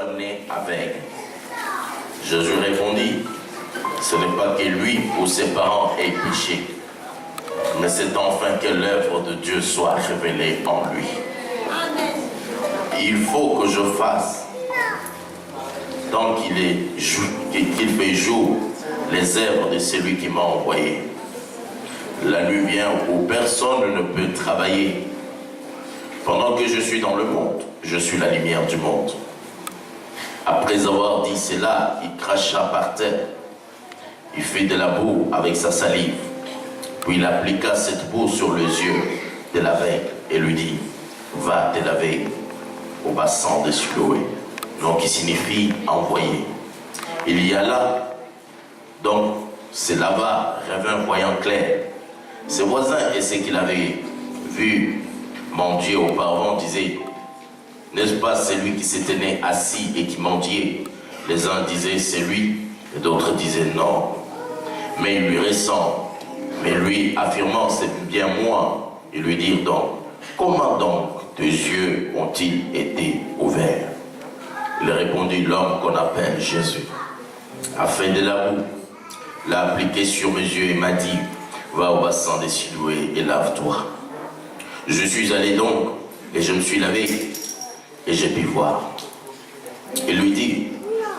soit né aveugle. Jésus répondit, ce n'est pas que lui ou ses parents aient péché, mais c'est enfin que l'œuvre de Dieu soit révélée en lui. Il faut que je fasse, tant qu'il fait jour, les œuvres de celui qui m'a envoyé. La nuit vient où personne ne peut travailler. Pendant que je suis dans le monde, je suis la lumière du monde. Après avoir dit cela, il cracha par terre. Il fit de la boue avec sa salive. Puis il appliqua cette boue sur les yeux de l'aveugle et lui dit, va te laver au bassin de Siloé, donc qui signifie envoyer. Il y alla, donc se lava, revint voyant clair. Ses voisins et ceux qu'il avait vu mendier auparavant disaient, n'est-ce pas celui qui s'était né assis et qui mendiait? Les uns disaient c'est lui, et d'autres disaient non. Mais il lui ressent. Mais lui, affirmant c'est bien moi, ils lui dirent donc, comment donc tes yeux ont-ils été ouverts? Il répondit, l'homme qu'on appelle Jésus a fait de la boue, l'a appliqué sur mes yeux et m'a dit, va au bassin des Siloé et lave-toi. Je suis allé donc et je me suis lavé et j'ai pu voir. Il lui dit,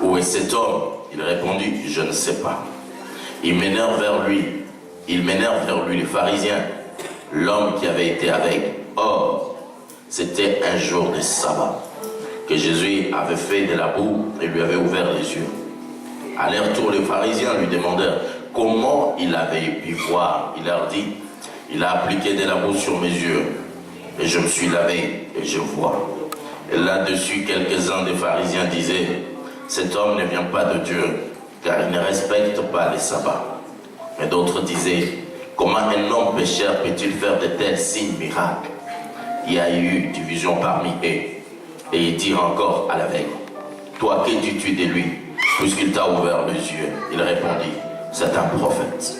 où est cet homme? Il répondit, je ne sais pas. Ils menèrent vers lui les pharisiens, l'homme qui avait été aveugle. Or, c'était un jour de sabbat que Jésus avait fait de la boue et lui avait ouvert les yeux. À leur tour, les pharisiens lui demandèrent comment il avait pu voir. Il leur dit, il a appliqué de la boue sur mes yeux et je me suis lavé et je vois. Et là-dessus, quelques-uns des pharisiens disaient, cet homme ne vient pas de Dieu, car il ne respecte pas les sabbats. Mais d'autres disaient, comment un homme pécheur peut-il faire de tels signes miracles? Il y a eu division parmi eux. Et ils dirent encore à l'aveugle, toi, que dis-tu de lui, puisqu'il t'a ouvert les yeux? Il répondit, c'est un prophète.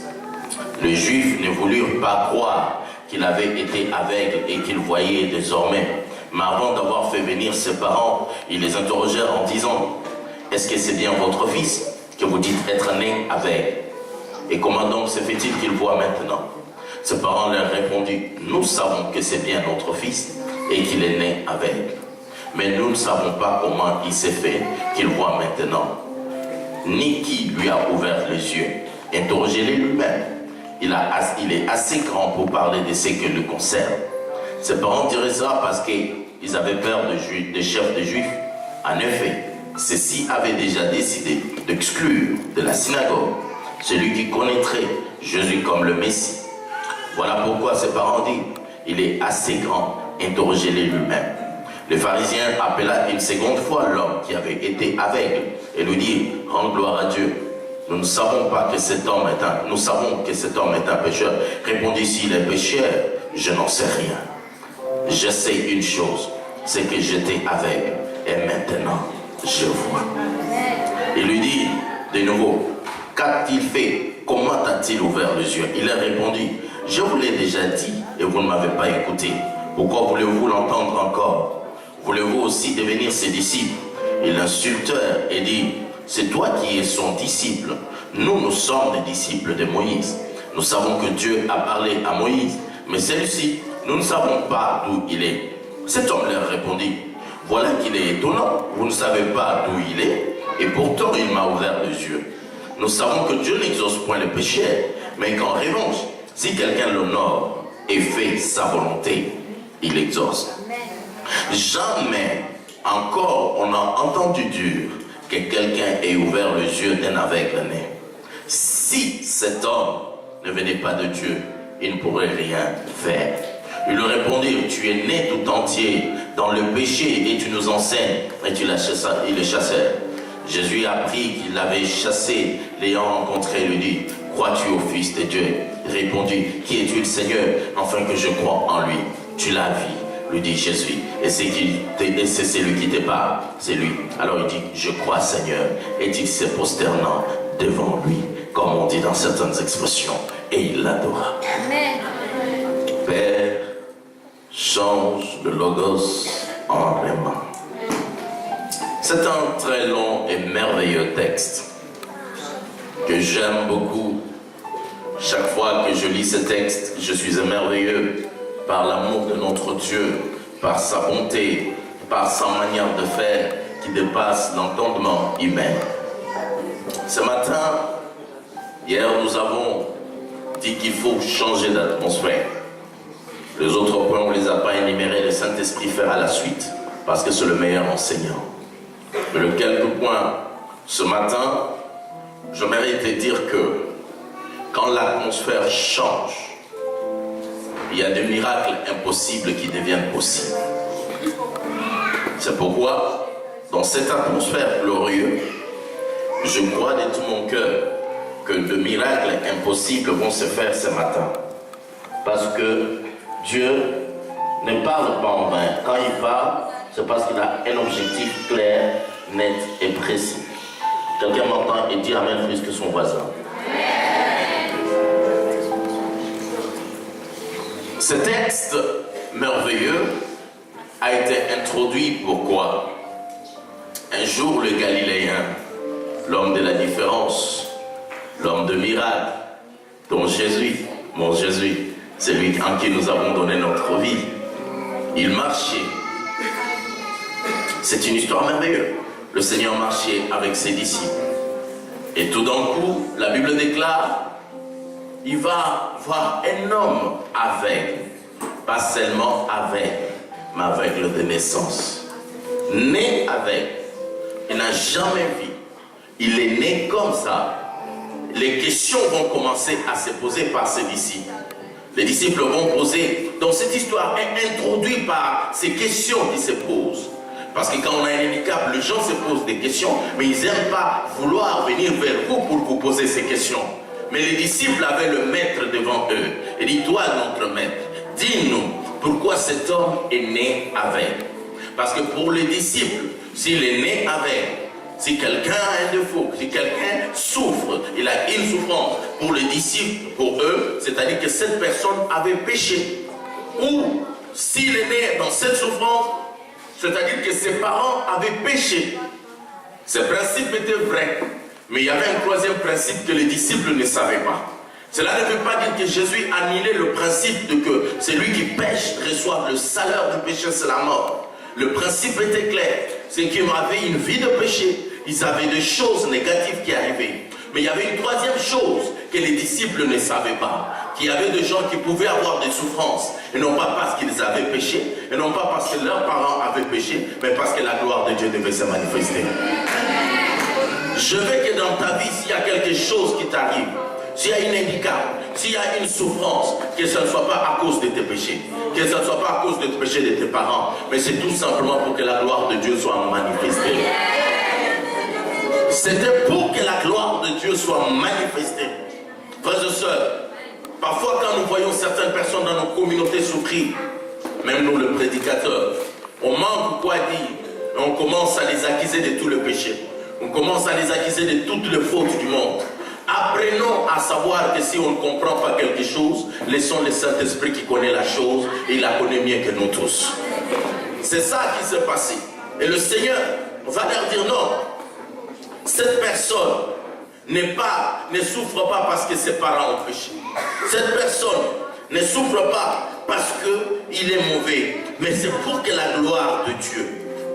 Les Juifs ne voulurent pas croire qu'il avait été aveugle et qu'il voyait désormais. Mais avant d'avoir fait venir ses parents, ils les interrogèrent en disant, est-ce que c'est bien votre fils que vous dites être né aveugle? Et comment donc se fait-il qu'il voit maintenant? Ses parents leur répondirent, nous savons que c'est bien notre fils et qu'il est né aveugle. Mais nous ne savons pas comment il s'est fait qu'il voit maintenant, ni qui lui a ouvert les yeux. Interrogez-le lui-même. Il est assez grand pour parler de ce qui le concerne. Ses parents diraient ça parce qu'ils avaient peur des chefs des Juifs. En effet, ceux-ci avaient déjà décidé d'exclure de la synagogue celui qui connaîtrait Jésus comme le Messie. Voilà pourquoi ses parents disent, il est assez grand, interrogez-le lui-même. Le pharisien appela une seconde fois l'homme qui avait été aveugle et lui dit, rends gloire à Dieu. Nous savons que cet homme est un pécheur. Répondit, s'il est pécheur, je n'en sais rien. Je sais une chose, c'est que j'étais aveugle et maintenant je vois. Il lui dit de nouveau, qu'a-t-il fait? Comment a-t-il ouvert les yeux? Il a répondu, je vous l'ai déjà dit et vous ne m'avez pas écouté. Pourquoi voulez-vous l'entendre encore? Voulez-vous aussi devenir ses disciples? Ils l'insultèrent et dit, c'est toi qui es son disciple. Nous sommes des disciples de Moïse. Nous savons que Dieu a parlé à Moïse, mais celui-ci, nous ne savons pas d'où il est. Cet homme leur répondit, voilà qu'il est étonnant, vous ne savez pas d'où il est, et pourtant il m'a ouvert les yeux. Nous savons que Dieu n'exauce point le péché, mais qu'en revanche, si quelqu'un l'honore et fait sa volonté, il exauce. Jamais encore on a entendu dire que quelqu'un ait ouvert les yeux d'un aveugle né. Si cet homme ne venait pas de Dieu, il ne pourrait rien faire. Ils lui répondirent, tu es né tout entier dans le péché et tu nous enseignes. Et ils le chassèrent. Jésus apprit qu'il l'avait chassé, l'ayant rencontré, lui dit, crois-tu au Fils de Dieu? Il répondit, qui es-tu le Seigneur, afin que je croie en lui? Tu l'as vu, lui dit Jésus, et c'est celui qui te parle, c'est lui. Alors il dit, je crois Seigneur, et il se prosternant devant lui, comme on dit dans certaines expressions, et il l'adora. Amen. Père, change le logos en réma. C'est un très long et merveilleux texte que j'aime beaucoup. Chaque fois que je lis ce texte, je suis émerveillé par l'amour de notre Dieu, par sa bonté, par sa manière de faire qui dépasse l'entendement humain. Ce matin, hier, nous avons dit qu'il faut changer d'atmosphère. Les autres points, on ne les a pas énumérés, le Saint-Esprit fera la suite, parce que c'est le meilleur enseignant. Mais le quelques points, ce matin, j'aimerais te dire que quand l'atmosphère change, il y a des miracles impossibles qui deviennent possibles. C'est pourquoi, dans cette atmosphère glorieuse, je crois de tout mon cœur que de miracles impossibles vont se faire ce matin. Parce que Dieu ne parle pas en vain. Quand il parle, c'est parce qu'il a un objectif clair, net et précis. Quelqu'un m'entend et dit Amen plus que son voisin. Ce texte merveilleux a été introduit pourquoi? Un jour, le Galiléen, l'homme de la différence, l'homme de miracle, dont Jésus, mon Jésus, c'est lui en qui nous avons donné notre vie, il marchait. C'est une histoire merveilleuse. Le Seigneur marchait avec ses disciples. Et tout d'un coup, la Bible déclare, il va voir un homme aveugle, pas seulement aveugle, mais aveugle de naissance. Né aveugle, il n'a jamais vu. Il est né comme ça. Les questions vont commencer à se poser par ses disciples. Les disciples vont poser. Donc cette histoire est introduite par ces questions qui se posent. Parce que quand on a un handicap, les gens se posent des questions, mais ils n'aiment pas vouloir venir vers vous pour vous poser ces questions. Mais les disciples avaient le maître devant eux. Et dit, toi, notre maître, dis-nous pourquoi cet homme est né aveugle. Parce que pour les disciples, s'il est né aveugle, si quelqu'un a un défaut, si quelqu'un souffre, il a une souffrance, pour les disciples, pour eux, c'est-à-dire que cette personne avait péché. Ou s'il est né dans cette souffrance, c'est-à-dire que ses parents avaient péché. Ce principe était vrai. Mais il y avait un troisième principe que les disciples ne savaient pas. Cela ne veut pas dire que Jésus annulait le principe de que celui qui pêche reçoit le salaire du péché, c'est la mort. Le principe était clair. C'est qu'ils avaient une vie de péché. Ils avaient des choses négatives qui arrivaient. Mais il y avait une troisième chose que les disciples ne savaient pas. Qu'il y avait des gens qui pouvaient avoir des souffrances. Et non pas parce qu'ils avaient péché. Et non pas parce que leurs parents avaient péché. Mais parce que la gloire de Dieu devait se manifester. Je veux que dans ta vie, s'il y a quelque chose qui t'arrive, s'il y a un handicap, s'il y a une souffrance, que ce ne soit pas à cause de tes péchés, que ce ne soit pas à cause de tes péchés de tes parents, mais c'est tout simplement pour que la gloire de Dieu soit manifestée. C'était pour que la gloire de Dieu soit manifestée. Frères et sœurs, parfois quand nous voyons certaines personnes dans nos communautés souffrir, même nous le prédicateur, on manque quoi dire, et on commence à les accuser de tous les péchés. On commence à les accuser de toutes les fautes du monde. Apprenons à savoir que si on ne comprend pas quelque chose, laissons le Saint-Esprit qui connaît la chose, et il la connaît mieux que nous tous. C'est ça qui s'est passé. Et le Seigneur va leur dire non. Cette personne ne souffre pas parce que ses parents ont péché. Cette personne ne souffre pas parce qu'il est mauvais. Mais c'est pour que la gloire de Dieu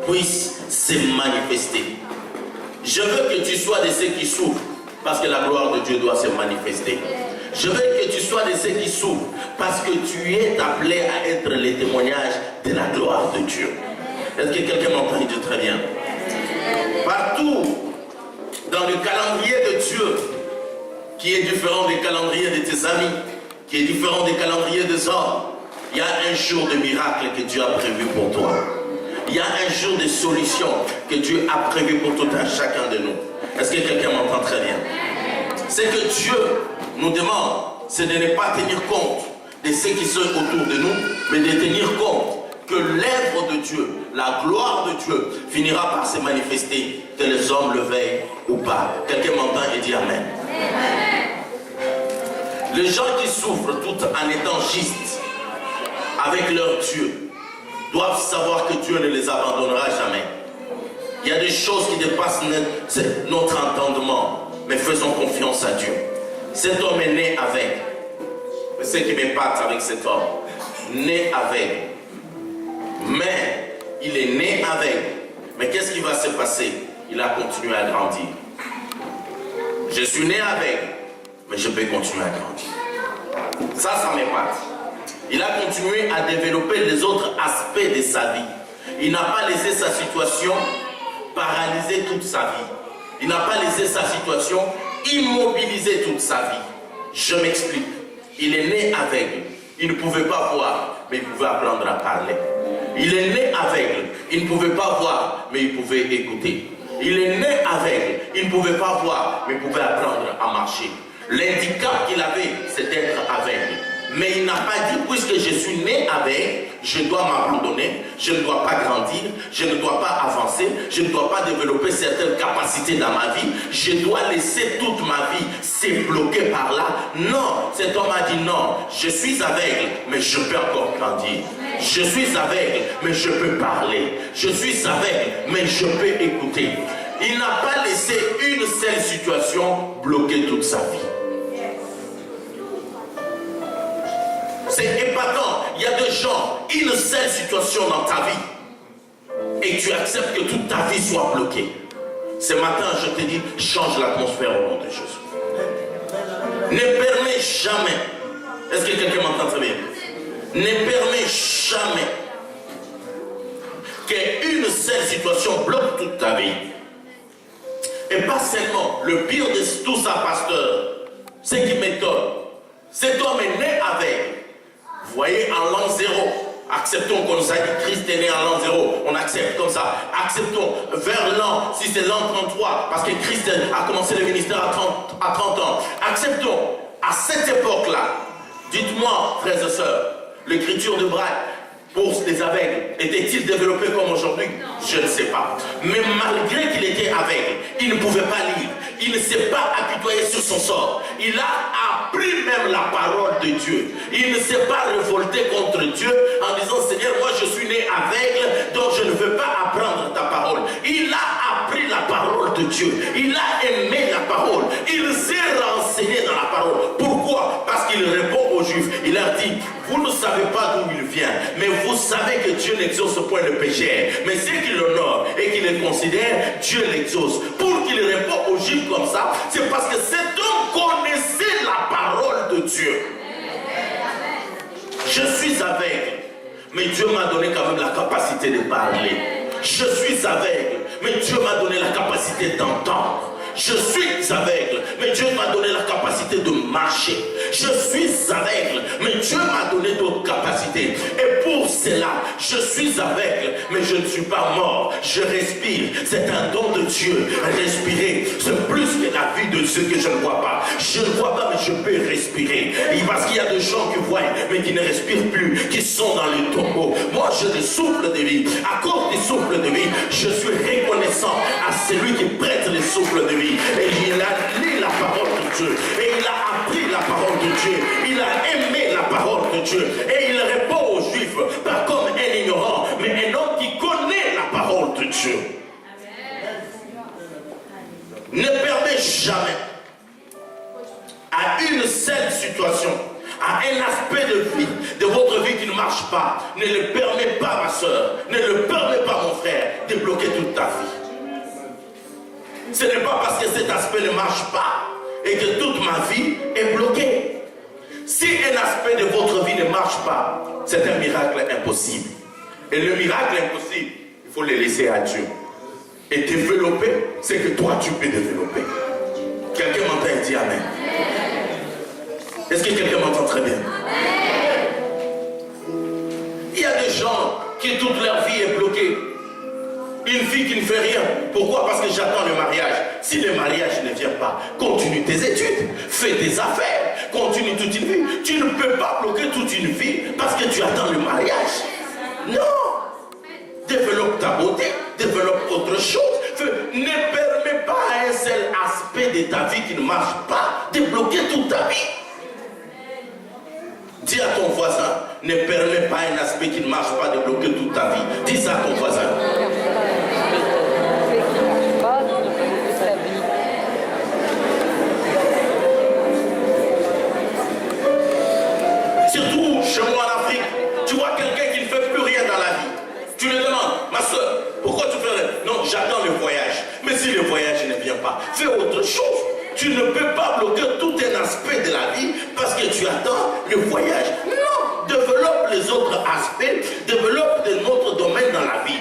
puisse se manifester. Je veux que tu sois de ceux qui souffrent parce que la gloire de Dieu doit se manifester. Je veux que tu sois de ceux qui souffrent parce que tu es appelé à être le témoignage de la gloire de Dieu. Est-ce que quelqu'un m'entend dire très bien? Partout dans le calendrier de Dieu, qui est différent des calendriers de tes amis, qui est différent des calendriers des hommes, il y a un jour de miracle que Dieu a prévu pour toi. Il y a un jour de solution que Dieu a prévu pour tout un chacun de nous. Est-ce que quelqu'un m'entend très bien? Ce que Dieu nous demande, c'est de ne pas tenir compte de ceux qui sont autour de nous, mais de tenir compte que l'œuvre de Dieu, la gloire de Dieu, finira par se manifester, que les hommes le veillent ou pas. Quelqu'un m'entend et dit Amen. Les gens qui souffrent tout en étant justes avec leur Dieu, doivent savoir que Dieu ne les abandonnera jamais. Il y a des choses qui dépassent notre entendement. Mais faisons confiance à Dieu. Cet homme est né avec. Ce qui m'épate avec cet homme. Né avec. Mais il est né avec. Mais qu'est-ce qui va se passer? Il a continué à grandir. Je suis né avec. Mais je peux continuer à grandir. Ça m'épate. Il a continué à développer les autres aspects de sa vie. Il n'a pas laissé sa situation paralyser toute sa vie. Il n'a pas laissé sa situation immobiliser toute sa vie. Je m'explique. Il est né aveugle. Il ne pouvait pas voir, mais il pouvait apprendre à parler. Il est né aveugle. Il ne pouvait pas voir, mais il pouvait écouter. Il est né aveugle. Il ne pouvait pas voir, mais il pouvait apprendre à marcher. L'handicap qu'il avait, c'est d'être aveugle. Mais il n'a pas dit, puisque je suis né avec, je dois m'abandonner, je ne dois pas grandir, je ne dois pas avancer, je ne dois pas développer certaines capacités dans ma vie, je dois laisser toute ma vie se bloquer par là. Non, cet homme a dit non, je suis aveugle, mais je peux encore grandir. Je suis aveugle, mais je peux parler. Je suis aveugle, mais je peux écouter. Il n'a pas laissé une seule situation bloquer toute sa vie. C'est épatant. Il y a des gens, une seule situation dans ta vie et tu acceptes que toute ta vie soit bloquée. Ce matin, je te dis, change l'atmosphère au nom de Jésus. Ne permets jamais, est-ce que quelqu'un m'entend très bien? Ne permets jamais qu'une seule situation bloque toute ta vie. Et pas seulement, le pire de tout ça, pasteur, ce qui m'étonne, cet homme est né avec. Vous voyez, en l'an 0, acceptons qu'on nous a dit Christ est né en l'an 0, on accepte comme ça. Acceptons vers l'an, si c'est l'an 33, parce que Christ a commencé le ministère à 30 ans. Acceptons, à cette époque-là, dites-moi, frères et sœurs, l'écriture de Braille, pour les aveugles, était-il développé comme aujourd'hui? Je ne sais pas. Mais malgré qu'il était aveugle, il ne pouvait pas lire. Il ne s'est pas apitoyé sur son sort. Il a appris même la parole de Dieu. Il ne s'est pas révolté contre Dieu en disant Seigneur, moi je suis né aveugle, donc je ne veux pas apprendre ta parole. Il a appris la parole de Dieu. Il a aimé la parole. Il s'est renseigné dans la parole. Pourquoi? Parce qu'il répond aux Juifs. Il leur dit, vous ne savez pas d'où il vient, mais vous savez que Dieu n'exauce point le péché. Mais ceux qui l'honorent et qui le considèrent, Dieu l'exauce. Pour qu'il réponde aux Juifs comme ça, c'est parce que cet homme connaissait la parole de Dieu. Je suis aveugle, mais Dieu m'a donné quand même la capacité de parler. Je suis aveugle, mais Dieu m'a donné la capacité d'entendre. Je suis aveugle, mais Dieu m'a donné la capacité de marcher. Je suis aveugle, mais Dieu m'a donné d'autres capacités. Et pour cela, je suis aveugle, mais je ne suis pas mort. Je respire. C'est un don de Dieu. Respirer, c'est plus que la vie de ceux que je ne vois pas. Je ne vois pas, mais je peux respirer. Et parce qu'il y a des gens qui voient, mais qui ne respirent plus, qui sont dans les tombeaux. Moi, j'ai des souffles de vie. À cause des souffles de vie, je suis reconnaissant à celui qui prête les souffles de vie. Et il a lu la parole de Dieu. Et il a appris la parole de Dieu. Il a aimé la parole de Dieu. Et il répond aux Juifs, pas comme un ignorant, mais un homme qui connaît la parole de Dieu. Ne permets jamais à une seule situation, à un aspect de votre vie qui ne marche pas, ne le permets pas, ma soeur, ne le permets pas, mon frère, de bloquer toute ta vie. Ce n'est pas parce que cet aspect ne marche pas et que toute ma vie est bloquée. Si un aspect de votre vie ne marche pas, c'est un miracle impossible. Et le miracle impossible, il faut le laisser à Dieu. Et développer ce que toi tu peux développer. Quelqu'un m'entend et dit Amen. Est-ce que quelqu'un m'entend très bien? Il y a des gens qui toute leur vie est bloquée. Une fille qui ne fait rien. Pourquoi? Parce que j'attends le mariage. Si le mariage ne vient pas, continue tes études, fais tes affaires, continue toute une vie. Tu ne peux pas bloquer toute une vie parce que tu attends le mariage. Non. Développe ta beauté, développe autre chose. Ne permets pas à un seul aspect de ta vie qui ne marche pas de bloquer toute ta vie. Dis à ton voisin, ne permets pas un aspect qui ne marche pas de bloquer toute ta vie. Dis ça à ton voisin. les autres aspects, développe de notre domaine dans la vie.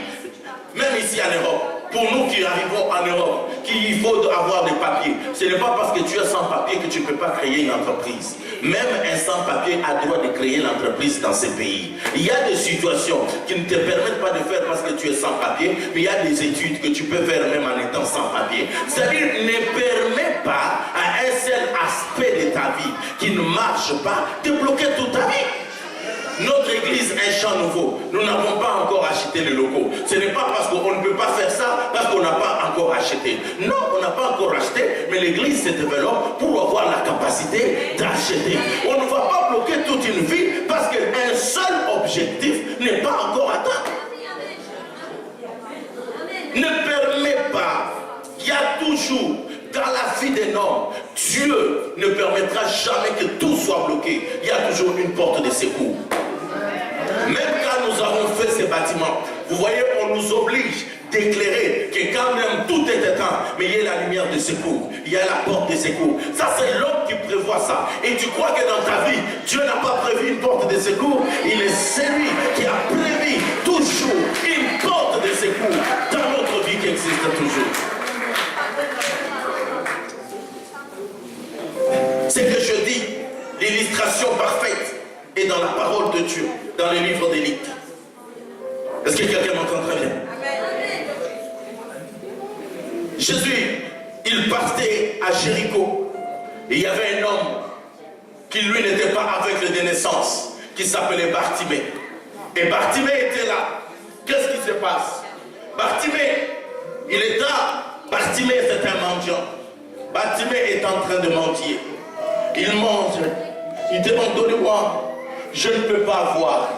Même ici en Europe. Pour nous qui arrivons en Europe, qu'il faut avoir des papiers. Ce n'est pas parce que tu es sans papier que tu ne peux pas créer une entreprise. Même un sans-papier a le droit de créer l'entreprise dans ces pays. Il y a des situations qui ne te permettent pas de faire parce que tu es sans papier, mais il y a des études que tu peux faire même en étant sans papier. C'est-à-dire, ne permet pas à un seul aspect de ta vie qui ne marche pas de bloquer toute ta vie. Notre église, un champ nouveau, nous n'avons pas encore acheté le logo. Ce n'est pas parce qu'on ne peut pas faire ça, parce qu'on n'a pas encore acheté. Non, on n'a pas encore acheté, mais l'église se développe pour avoir la capacité d'acheter. On ne va pas bloquer toute une vie parce qu'un seul objectif n'est pas encore atteint. Ne permet pas, il y a toujours dans la vie d'un homme, Dieu ne permettra jamais que tout soit bloqué. Il y a toujours une porte de secours. Même quand nous avons fait ces bâtiments, vous voyez, on nous oblige d'éclairer que quand même tout est éteint, mais il y a la lumière de secours, il y a la porte de secours. Ça, c'est l'homme qui prévoit ça. Et tu crois que dans ta vie, Dieu n'a pas prévu une porte de secours? Il est celui qui a prévu toujours une porte de secours dans notre vie qui existe toujours. C'est que je dis, l'illustration parfaite est dans la parole de Dieu, dans le livre d'Élie. Est-ce que quelqu'un m'entend très bien? Jésus, il partait à Jéricho. Et il y avait un homme qui lui n'était pas aveugle de naissance, qui s'appelait Bartimée. Et Bartimée était là. Qu'est-ce qui se passe? Bartimée, il est là. Bartimée, c'est un mendiant. Bartimée est en train de mendier. Il mange. Il demande, donnez-moi. Je ne peux pas voir.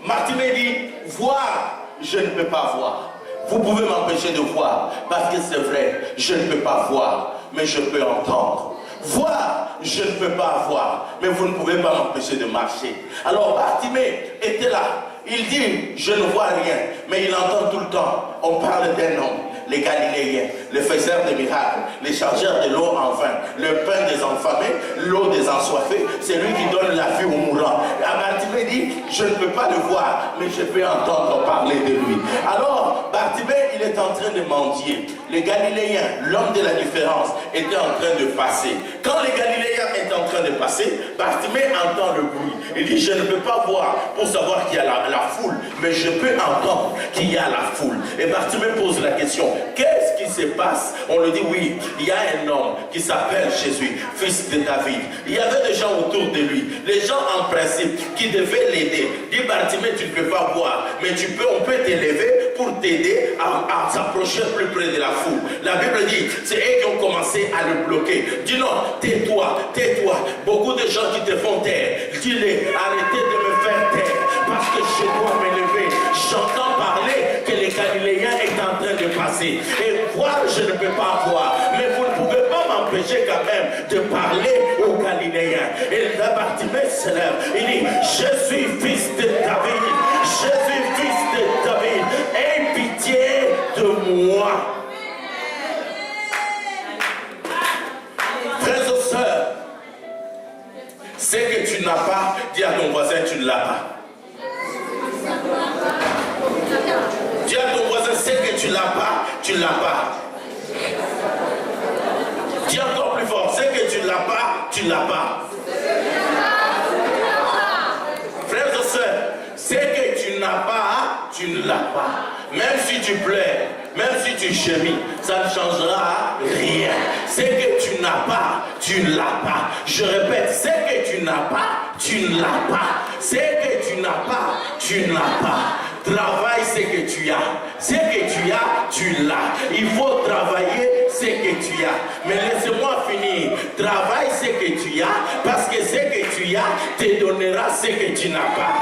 Bartimée dit, voir, je ne peux pas voir. Vous pouvez m'empêcher de voir, parce que c'est vrai, je ne peux pas voir, mais je peux entendre. Voir, je ne peux pas voir, mais vous ne pouvez pas m'empêcher de marcher. Alors Bartimée était là. Il dit, je ne vois rien, mais il entend tout le temps. On parle d'un homme, les Galiléens, les faiseurs de miracles, les chargeurs de l'eau en vin, le pain des enfamés, l'eau des ensoiffés, c'est lui qui donne la vie aux mourants. Bartimée dit, je ne peux pas le voir, mais je peux entendre parler de lui. Alors, Bartimée, il est en train de mendier. Les Galiléens, l'homme de la différence, était en train de passer. Quand les Galiléens étaient en train de passer, Bartimée entend le bruit. Il dit, je ne peux pas voir pour savoir qu'il y a la foule, mais je peux entendre qu'il y a la foule. Et Bartimée pose la question, qu'est-ce qui se passe? On lui dit, oui, il y a un homme qui s'appelle Jésus, fils de David. Il y avait des gens autour de lui, les gens en principe qui devaient l'aider. Dit, Bartimée, tu ne peux pas voir, mais on peut t'élever pour t'aider à s'approcher plus près de la foule. La Bible dit, c'est eux qui ont commencé à le bloquer. Dis non, tais-toi, tais-toi. Beaucoup de gens qui te font taire. Dis-les, arrêtez de me faire taire, parce que je dois m'élever. J'entends parler que les Galiléens est en train de passer. Et voir, je ne peux pas voir. Mais vous ne pouvez pas m'empêcher quand même de parler aux Galiléens. Et là, Bartimée se lève. Il dit, je suis fils de David. Je suis fils de David. Aie pitié de moi. Frères et sœurs, ce que tu n'as pas, dis à ton voisin, tu ne l'as pas. Dis à ton voisin, ce que tu n'as pas, tu ne l'as pas. Dis encore plus fort, ce que tu n'as pas, tu ne l'as pas. Frères et sœurs, ce que tu n'as pas, tu ne l'as pas. Même si tu pleures, même si tu gémis, ça ne changera rien. Ce que tu n'as pas, tu ne l'as pas. Je répète, ce que tu n'as pas, tu ne l'as pas. Ce que tu n'as pas, tu ne l'as pas. Travaille ce que tu as. Ce que tu as, tu l'as. Il faut travailler ce que tu as. Mais laisse-moi finir. Travaille ce que tu as, parce que ce que tu as te donnera ce que tu n'as pas.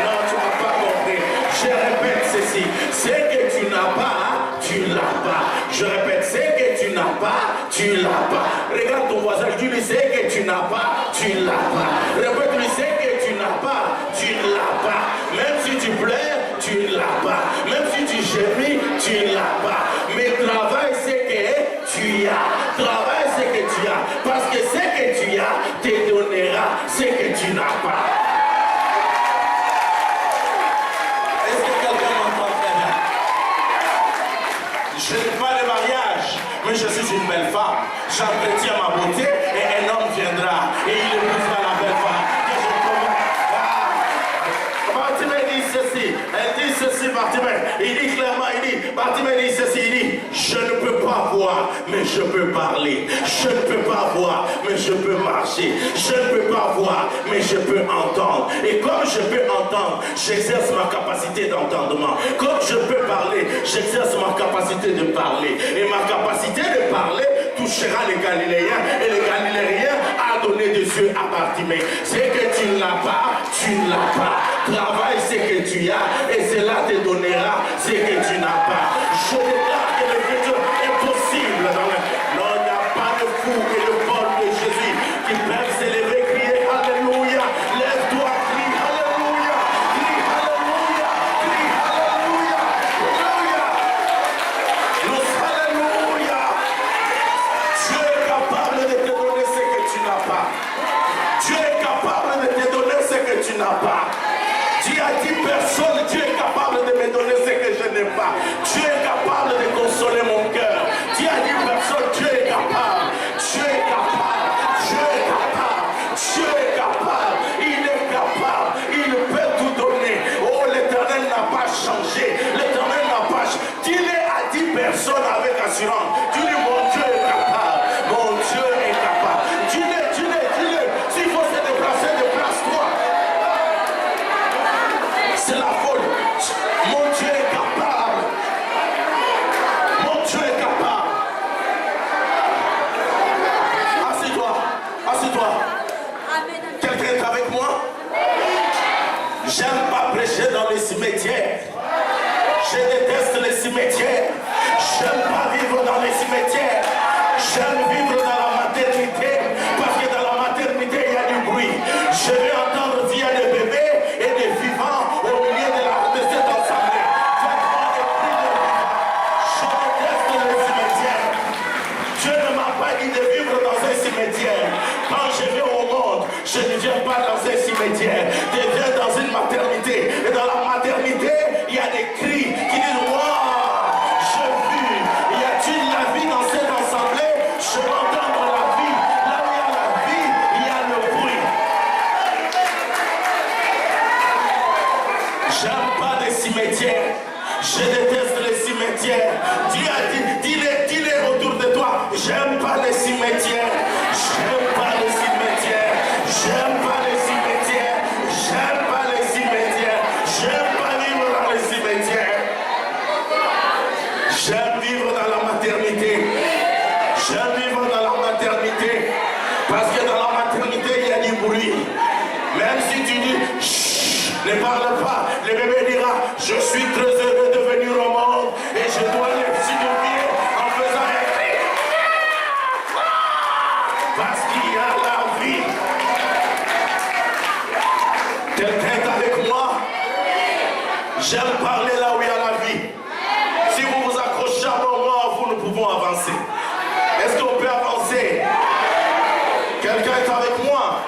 Non, tu n'as pas compris. Je répète ceci. Ce que tu n'as pas, tu l'as pas. Je répète, ce que tu n'as pas, tu l'as pas. Regarde ton voisin, tu lui sais que tu n'as pas, tu l'as pas. Répète-lui, ce que tu n'as pas, tu ne l'as pas. Même si tu pleures, tu ne l'as pas. Même si tu gémis, tu ne l'as pas. Mais travaille ce que tu as. Travaille ce que tu as. Parce que ce que tu as te donnera ce que tu n'as pas. une belle femme. J'entretiens ma beauté et un homme viendra et il épousera la belle femme. Bartimée dit ceci, elle dit ceci, Bartimée. Il dit clairement, Bartimée dit ceci, il dit, je ne peux pas voir, mais je peux parler. Je ne peux pas voir, mais je peux marcher. Je ne peux pas voir, mais je peux entendre. Et comme je peux entendre, j'exerce ma capacité d'entendement. Comme je peux parler, j'exerce ma capacité de parler. Et ma capacité de parler touchera les Galiléens. Et les Galiléens a donné des yeux à Bartimée. C'est que tu ne l'as pas, tu ne l'as pas. Travaille ce que tu as et cela te donnera ce que tu n'as pas. Je déclare que le futur est possible. Non, il n'y a pas de fou et de folle de Jésus qui peuvent s'élever, crier Alléluia. Lève-toi, crie Alléluia. Crie Alléluia. Crie Alléluia. Alléluia. Nous, Alléluia. Dieu est capable de te donner ce que tu n'as pas. Dieu est capable de te donner ce que tu n'as pas. Dieu a dit personne, Dieu est capable de me donner ce que je n'ai pas. Dieu est capable de consoler mon cœur. Dieu a dit personne, Dieu est capable. Dieu est capable. Dieu est capable. Dieu est capable. Il est capable. Il peut tout donner. Oh, l'Éternel n'a pas changé. L'Éternel n'a pas changé. Dis-le à 10 personnes avec assurance. Dis-le, mon Dieu est capable. Mon Dieu est capable. Dis-le. S'il faut se déplacer, déplace-toi. C'est la folie. Mon Dieu est capable. Mon Dieu est capable. Assieds-toi. Assieds-toi. Quelqu'un est avec moi? J'aime pas prêcher dans les cimetières. Je déteste les cimetières. J'aime pas vivre dans les cimetières. J'aime vivre dans la maternité. Parce que dans la maternité, il y a du bruit. Je vais entendre via des bébés et des vivants au milieu de cette assemblée. Je déteste les cimetières. Dieu ne m'a pas dit de vivre dans un cimetière. Quand je vais au monde, je ne viens pas dans un cimetière. Je viens dans une maternité. Et dans la maternité, il y a des cris qui disent waouh, je vis. Y a-t-il la vie dans cette assemblée? Je vais entendre la vie. Là où il y a la vie, il y a le bruit. J'aime pas les cimetières. Je déteste les cimetières. Dis-les autour de toi. J'aime pas les cimetières. J'aime pas les cimetières. J'aime pas les cimetières. J'aime pas les cimetières. J'aime pas vivre dans les cimetières. J'aime vivre dans la maternité. J'aime vivre dans la maternité. Parce que dans la maternité, il y a du bruit. Même si tu dis chut, ne parle pas, le bébé dira je suis très heureux de venir au monde et je dois le signifier en faisant un cri. Parce qu'il y a la vie. Quelqu'un est avec moi? J'aime parler là où il y a la vie. Si vous vous accrochez à moi, nous pouvons avancer. Est-ce qu'on peut avancer? Quelqu'un est avec moi?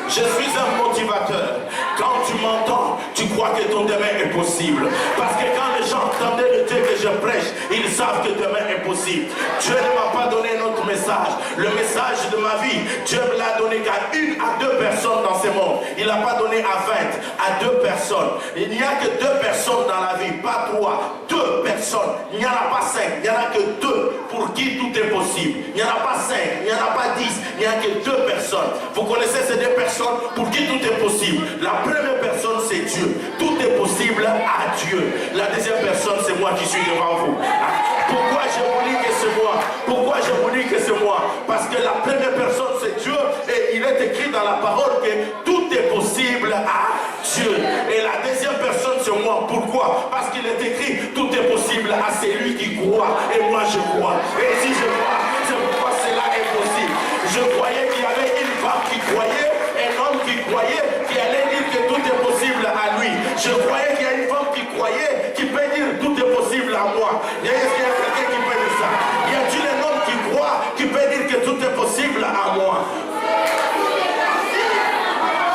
Je suis un motivateur. Quand tu m'entends, tu crois que ton demain est possible. Parce que quand les gens entendaient le Dieu que je prêche, ils savent que demain est possible. Dieu ne m'a pas donné un autre message. Le message de ma vie, Dieu me l'a donné qu'à 1 à 2 personnes dans ce monde. Il n'a pas donné à 20, à 2 personnes. Il n'y a que 2 personnes dans la vie, pas 3. 2 personnes. Il n'y en a pas 5, il n'y en a que 2 pour qui tout est possible. Il n'y en a pas 5, il n'y en a pas 10, il n'y a que 2 personnes. Vous connaissez ces 2 personnes pour qui tout est possible. La première personne, c'est Dieu. Tout est possible à Dieu. La deuxième personne, c'est moi qui suis devant vous. Pourquoi je vous dis que c'est moi? Pourquoi je vous dis que c'est moi? Parce que la première personne, c'est Dieu. Et il est écrit dans la parole que tout est possible à Dieu. Et la deuxième personne, c'est moi. Pourquoi? Parce qu'il est écrit, tout est possible à celui qui croit. Et moi, je crois. Et si je crois, c'est pourquoi cela est possible. Je croyais qu'il y avait une femme qui croyait, un homme qui croyait, qui allait dire que tout est possible à lui. Je croyais qu'il y a une femme qui croyait, qui peut dire tout est possible à moi. Est-ce qu'il y a quelqu'un qui peut dire ça? Y a-t-il un homme qui croit, qui peut dire que tout est possible à moi?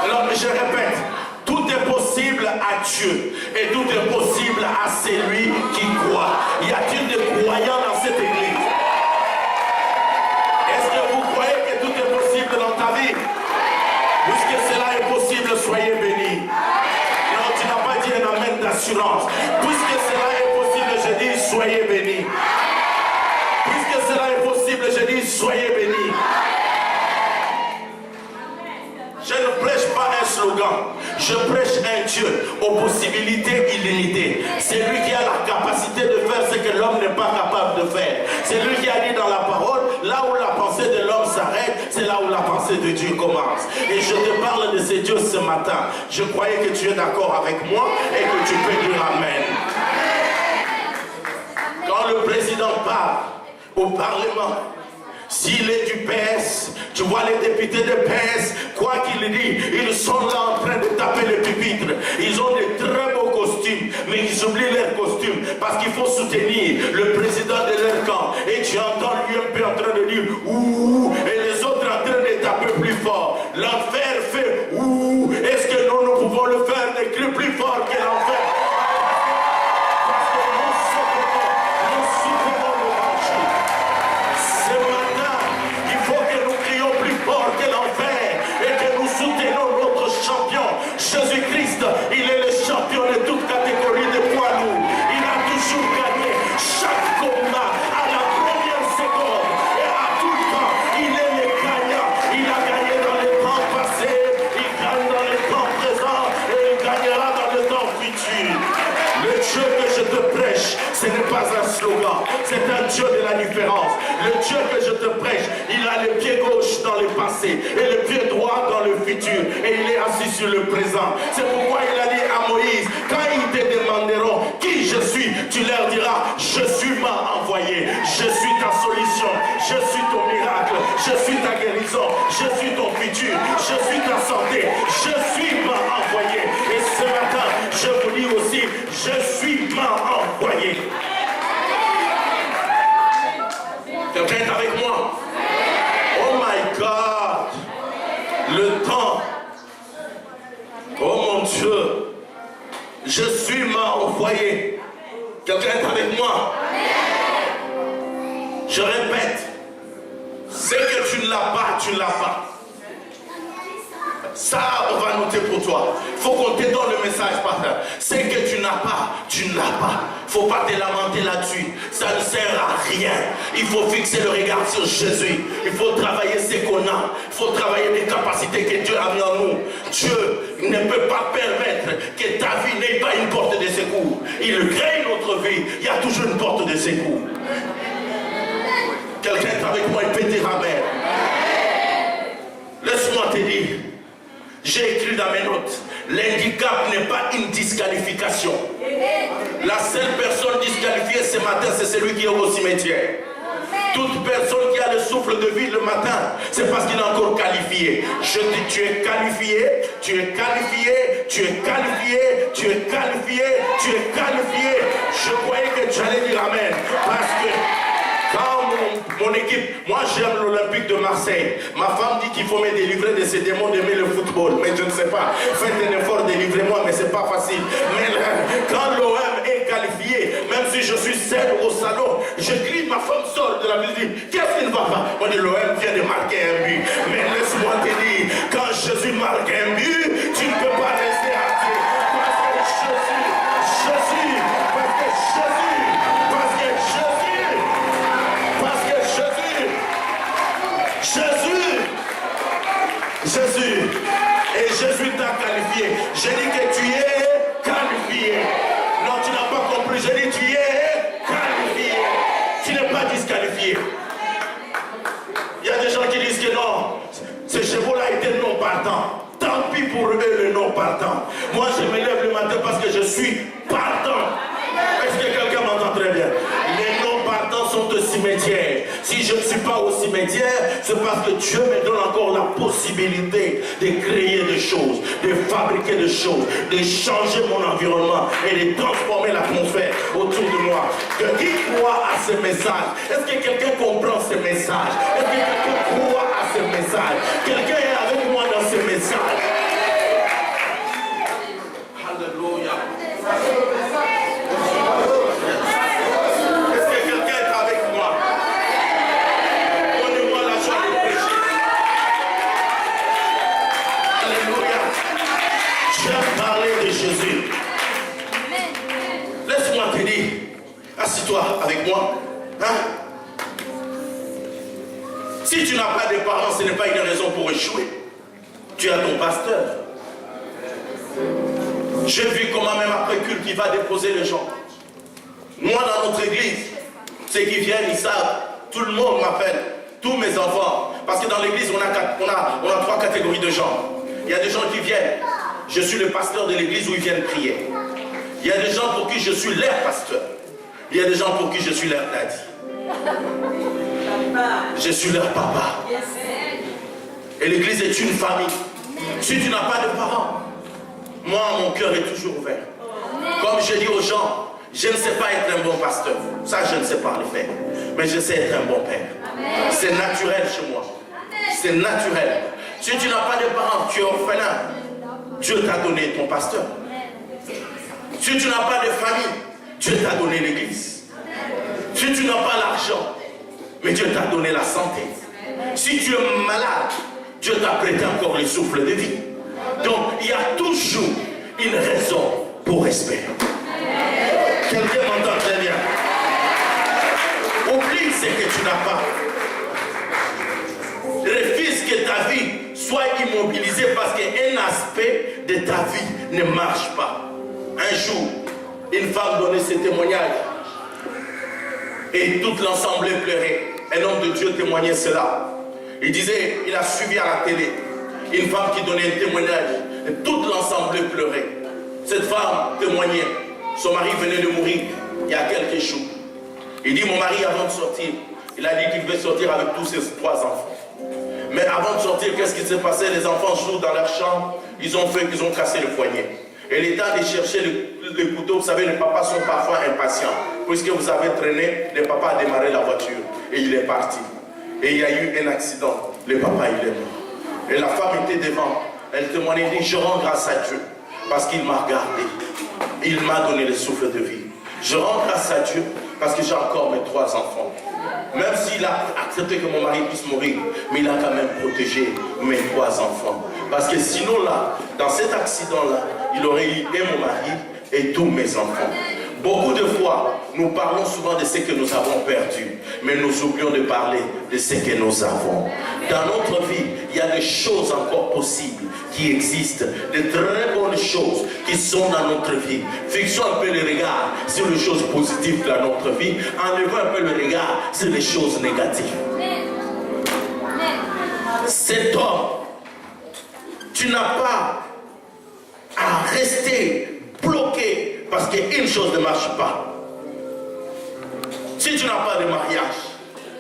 Alors, je répète, tout est possible à Dieu et tout est possible à celui qui croit. Y a-t-il des croyants dans cette église? ta vie? Puisque cela est possible, soyez bénis. Non, tu n'as pas dit un amen d'assurance. Puisque cela est possible, je dis soyez bénis. Puisque cela est possible, je dis soyez bénis. Je ne prêche pas un slogan, je prêche un Dieu aux possibilités illimitées. C'est lui qui a la capacité de faire ce que l'homme n'est pas capable de faire. C'est lui qui a dit dans la parole, là où la pensée de l'homme s'arrête, c'est là où la pensée de Dieu commence. Et je te parle de ce Dieu ce matin. Je croyais que tu es d'accord avec moi et que tu peux dire Amen. Quand le président parle au Parlement, s'il est du PS, tu vois les députés de PS, quoi qu'il dise, ils sont là en train de taper le pupitre. Ils ont de très beaux costumes, mais ils oublient leurs costumes parce qu'il faut soutenir le président de leur camp. Et tu entends l'UMP en train de dire ouh, et les autres en train de taper plus fort. L'enfer fait ouh. Est-ce que nous pouvons le faire des cris plus fort que l'enfer? Jésus-Christ, il est le champion de toute catégorie de poids lourds. Il a toujours gagné chaque combat à la première seconde et à tout temps. Il est le gagnant. Il a gagné dans le temps passé, il gagne dans le temps présent et il gagnera dans le temps futur. Le Dieu que je te prêche, ce n'est pas un slogan, c'est un Dieu de la différence. Le Dieu que je te prêche, il a le pied gauche dans le passé et le pied droit dans le futur. Et il est assis sur le présent. C'est pourquoi il a dit à Moïse, quand ils te demanderont qui je suis, tu leur diras, je suis ma envoyé. Je suis ta solution, je suis ton miracle, je suis ta guérison, je suis ton futur, je suis ta santé, je suis ma envoyé. Et ce matin, je vous dis aussi, je suis ma envoyé. Quelqu'un est avec moi? Oh my God! Le temps. Oh mon Dieu. Je suis ma envoyé. Quelqu'un est avec moi? Je répète. Ce que tu ne l'as pas, tu ne l'as pas. Ça, on va noter pour toi. Il faut qu'on te donne le message par là. Ce que tu n'as pas, tu ne l'as pas. Il ne faut pas te lamenter là-dessus. Ça ne sert à rien. Il faut fixer le regard sur Jésus. Il faut travailler ce qu'on a. Il faut travailler les capacités que Dieu a mis en nous. Dieu ne peut pas permettre que ta vie n'ait pas une porte de secours. Il crée notre vie. Il y a toujours une porte de secours. Quelqu'un est avec moi, il peut dire Amen. Laisse-moi te dire. J'ai écrit dans mes notes, l'handicap n'est pas une disqualification. La seule personne disqualifiée ce matin, c'est celui qui est au cimetière. Toute personne qui a le souffle de vie le matin, c'est parce qu'il est encore qualifié. Je dis, tu es qualifié, tu es qualifié, tu es qualifié, tu es qualifié, tu es qualifié. Je croyais que tu allais dire Amen. Parce que quand mon équipe, moi j'aime l'Olympique de Marseille. Ma femme dit qu'il faut me délivrer de ces démons d'aimer le football. Mais je ne sais pas. Faites un effort, délivrez-moi, mais c'est pas facile. Mais quand l'OM est qualifié, même si je suis seul au salon, je crie, ma femme sort de la musique. Qu'est-ce qui ne va pas? On dit l'OM vient de marquer un but. Mais laisse-moi te dire, quand Jésus marque un but, tu ne peux pas rester assis. Parce que Jésus, Jésus, et Jésus t'a qualifié. J'ai dit que tu es qualifié. Non, tu n'as pas compris. J'ai dit tu es qualifié. Tu n'es pas disqualifié. Il y a des gens qui disent que non, ce chevaux-là était non partant. Tant pis pour eux le non partant. Moi je me lève le matin parce que je suis partant. Est-ce que quelqu'un m'entend très bien? Les non partants sont au cimetière. Si je ne suis pas au cimetière, c'est parce que Dieu me donne encore la possibilité de créer des choses, de fabriquer des choses, de changer mon environnement et de transformer l'atmosphère autour de moi. Qui croit à ce message? Est-ce que quelqu'un comprend ce message? Est-ce que quelqu'un croit à ce message? Quelqu'un est avec moi dans ce message? Alléluia. Est-ce que quelqu'un est avec moi? Donnez-moi la joie de prêcher. Jésus. Laisse-moi te dire, assis-toi avec moi. Si tu n'as pas de parents, ce n'est pas une raison pour échouer. Tu as ton pasteur. J'ai vu comment même après culte, il va déposer les gens. Moi, dans notre église, ceux qui viennent, ils savent, tout le monde m'appelle, tous mes enfants. Parce que dans l'église, on a 3 catégories de gens. Il y a des gens qui viennent, je suis le pasteur de l'église où ils viennent prier. Il y a des gens pour qui je suis leur pasteur. Il y a des gens pour qui je suis leur daddy. Je suis leur papa. Et l'église est une famille. Si tu n'as pas de parents, moi, mon cœur est toujours ouvert. Comme je dis aux gens, je ne sais pas être un bon pasteur. Ça, je ne sais pas le faire. Mais je sais être un bon père. C'est naturel chez moi. C'est naturel. Si tu n'as pas de parents, tu es orphelin. Dieu t'a donné ton pasteur. Si tu n'as pas de famille, Dieu t'a donné l'église. Si tu n'as pas l'argent, mais Dieu t'a donné la santé. Si tu es malade, Dieu t'a prêté encore le souffle de vie. Donc, il y a toujours une raison pour espérer. Quelqu'un m'entend très bien. Oublie ce que tu n'as pas. Refuse que ta vie soit immobilisée parce qu'un aspect de ta vie ne marche pas. Un jour, une femme donnait ce témoignage et toute l'assemblée pleurait. Un homme de Dieu témoignait cela. Il disait, il a suivi à la télé une femme qui donnait un témoignage et toute l'assemblée pleurait. Cette femme témoignait. Son mari venait de mourir il y a quelques jours. Il dit, mon mari avant de sortir, il a dit qu'il devait sortir avec tous ses 3 enfants. Mais avant de sortir, qu'est-ce qui s'est passé? Les enfants jouent dans leur chambre, ils ont cassé le poignet. Et l'état de chercher le couteau, vous savez, les papas sont parfois impatients. Puisque vous avez traîné, le papa a démarré la voiture et il est parti. Et il y a eu un accident, le papa il est mort. Et la femme était devant, elle témoignait, dit, je rends grâce à Dieu parce qu'il m'a regardé. Il m'a donné le souffle de vie. Je rends grâce à Dieu parce que j'ai encore mes 3 enfants. Même s'il a accepté que mon mari puisse mourir, mais il a quand même protégé mes 3 enfants. Parce que sinon là, dans cet accident-là, il aurait eu et mon mari et tous mes enfants. Beaucoup de fois, nous parlons souvent de ce que nous avons perdu, mais nous oublions de parler de ce que nous avons. Dans notre vie, il y a des choses encore possibles qui existent, de très bonnes choses qui sont dans notre vie. Fixons un peu le regard sur les choses positives dans notre vie, enlevons un peu le regard sur les choses négatives. Cet homme, tu n'as pas à rester bloqué parce qu'une chose ne marche pas. Si tu n'as pas de mariage,